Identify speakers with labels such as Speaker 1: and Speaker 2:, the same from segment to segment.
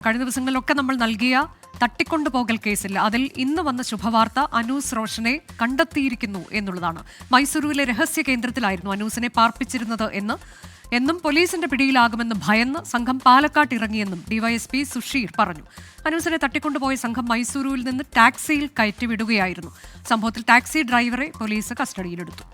Speaker 1: കഴിഞ്ഞ ദിവസങ്ങളിലൊക്കെ നമ്മൾ നൽകിയ തട്ടിക്കൊണ്ടുപോകൽ കേസിൽ അതിൽ ഇന്ന് വന്ന ശുഭവാർത്ത അനൂസ് റോഷനെ കണ്ടെത്തിയിരിക്കുന്നു എന്നുള്ളതാണ്. മൈസൂരുവിലെ രഹസ്യ കേന്ദ്രത്തിലായിരുന്നു അനൂസിനെ പാർപ്പിച്ചിരുന്നത് എന്നും പോലീസിന്റെ പിടിയിലാകുമെന്ന് ഭയന്ന് സംഘം പാലക്കാട്ട് ഇറങ്ങിയെന്നും ഡിവൈഎസ്പി സുഷീർ പറഞ്ഞു. അനൂസിനെ തട്ടിക്കൊണ്ടുപോയ സംഘം മൈസൂരുവിൽ നിന്ന് ടാക്സിയിൽ കയറ്റിവിടുകയായിരുന്നു. സംഭവത്തിൽ ടാക്സി ഡ്രൈവറെ പോലീസ് കസ്റ്റഡിയിലെടുത്തു.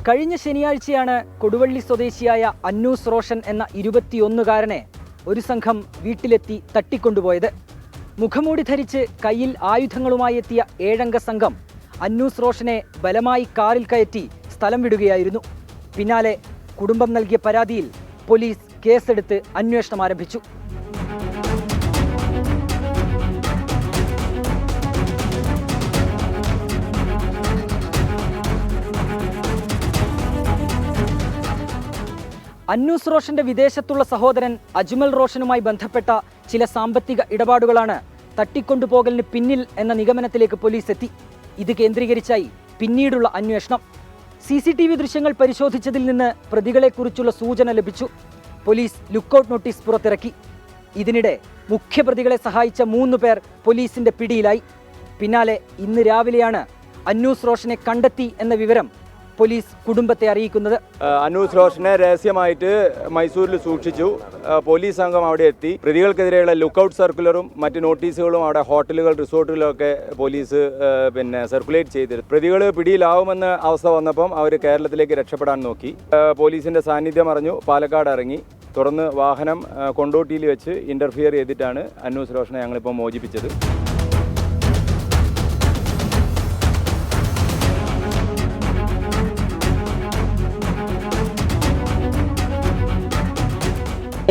Speaker 2: കഴിഞ്ഞ ശനിയാഴ്ചയാണ് കൊടുവള്ളി സ്വദേശിയായ അന്നൂസ് റോഷൻ എന്ന 21-കാരനെ ഒരു സംഘം വീട്ടിലെത്തി തട്ടിക്കൊണ്ടുപോയത്. മുഖംമൂടി ധരിച്ച് കയ്യിൽ ആയുധങ്ങളുമായി എത്തിയ 7-അംഗ സംഘം അന്നൂസ് റോഷനെ ബലമായി കാറിൽ കയറ്റി സ്ഥലം വിടുകയായിരുന്നു. പിന്നാലെ കുടുംബം നൽകിയ പരാതിയിൽ പോലീസ് കേസെടുത്ത് അന്വേഷണം ആരംഭിച്ചു. അന്നൂസ് റോഷന്റെ വിദേശത്തുള്ള സഹോദരൻ അജ്മൽ റോഷനുമായി ബന്ധപ്പെട്ട ചില സാമ്പത്തിക ഇടപാടുകളാണ് തട്ടിക്കൊണ്ടുപോകലിന് പിന്നിൽ എന്ന നിഗമനത്തിലേക്ക് പോലീസ് എത്തി. ഇത് കേന്ദ്രീകരിച്ചായി പിന്നീടുള്ള അന്വേഷണം. CCTV ദൃശ്യങ്ങൾ പരിശോധിച്ചതിൽ നിന്ന് പ്രതികളെക്കുറിച്ചുള്ള സൂചന ലഭിച്ചു. പോലീസ് ലുക്കൌട്ട് നോട്ടീസ് പുറത്തിറക്കി. ഇതിനിടെ മുഖ്യപ്രതികളെ സഹായിച്ച 3 പേർ പോലീസിന്റെ പിടിയിലായി. പിന്നാലെ ഇന്ന് രാവിലെയാണ് അന്നൂസ് റോഷനെ കണ്ടെത്തി എന്ന വിവരം പോലീസ് കുടുംബത്തെ അറിയിക്കുന്നത്.
Speaker 3: അനൂസ് റോഷനെ രഹസ്യമായിട്ട് മൈസൂരിൽ സൂക്ഷിച്ചു. പോലീസ് സംഘം അവിടെ എത്തി. പ്രതികൾക്കെതിരെയുള്ള ലുക്കൌട്ട് സർക്കുലറും മറ്റ് നോട്ടീസുകളും അവിടെ ഹോട്ടലുകൾ റിസോർട്ടുകളിലൊക്കെ പോലീസ് സർക്കുലേറ്റ് ചെയ്തിരുന്നു. പ്രതികൾ പിടിയിലാവുമെന്ന അവസ്ഥ വന്നപ്പം അവർ കേരളത്തിലേക്ക് രക്ഷപ്പെടാൻ നോക്കി. പോലീസിന്റെ സാന്നിധ്യം അറിഞ്ഞു പാലക്കാട് ഇറങ്ങി. തുടർന്ന് വാഹനം കൊണ്ടോട്ടിയിൽ വെച്ച് ഇന്റർഫിയർ ചെയ്തിട്ടാണ് അനൂസ് റോഷനെ ഞങ്ങളിപ്പോൾ മോചിപ്പിച്ചത്.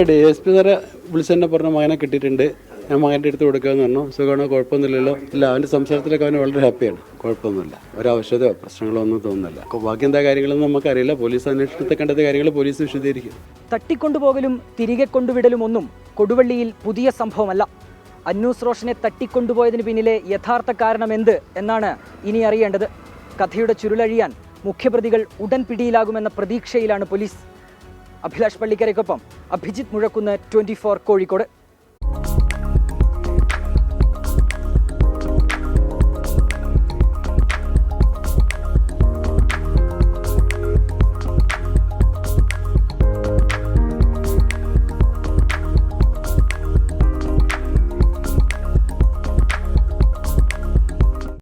Speaker 4: DSP സാറെ വിളിച്ചെന്നെ പറഞ്ഞ മകനെ കിട്ടിയിട്ടുണ്ട്, ഞാൻ മകൻ്റെ അടുത്ത് കൊടുക്കാമെന്ന് പറഞ്ഞു. സുഖമാണോ, കുഴപ്പമൊന്നുമില്ലല്ലോ. ഇല്ല, അവൻ്റെ സംസാരത്തിലൊക്കെ അവന് വളരെ ഹാപ്പിയാണ്, കുഴപ്പമൊന്നുമില്ല, ഒരാവശ്യതയോ പ്രശ്നങ്ങളോ ഒന്നും തോന്നുന്നില്ല. ബാക്കി എന്താ കാര്യങ്ങളൊന്നും നമുക്കറിയില്ല. പോലീസ് അന്വേഷണത്തെ കണ്ടെത്തിയ കാര്യങ്ങൾ പോലീസ് വിശദീകരിക്കും.
Speaker 2: തട്ടിക്കൊണ്ടുപോകലും തിരികെ കൊണ്ടുവിടലും ഒന്നും കൊടുവള്ളിയിൽ പുതിയ സംഭവമല്ല. അന്നൂസ് റോഷനെ തട്ടിക്കൊണ്ടുപോയതിന് പിന്നിലെ യഥാർത്ഥ കാരണം എന്ത് എന്നാണ് ഇനി അറിയേണ്ടത്. കഥയുടെ ചുരുളഴിയാൻ മുഖ്യപ്രതികൾ ഉടൻ പിടിയിലാകുമെന്ന പ്രതീക്ഷയിലാണ് പോലീസ്. അഭിലാഷ് പള്ളിക്കരയ്ക്കൊപ്പം അഭിജിത്ത് മുഴക്കുന്ന്, 24 കോഴിക്കോട്.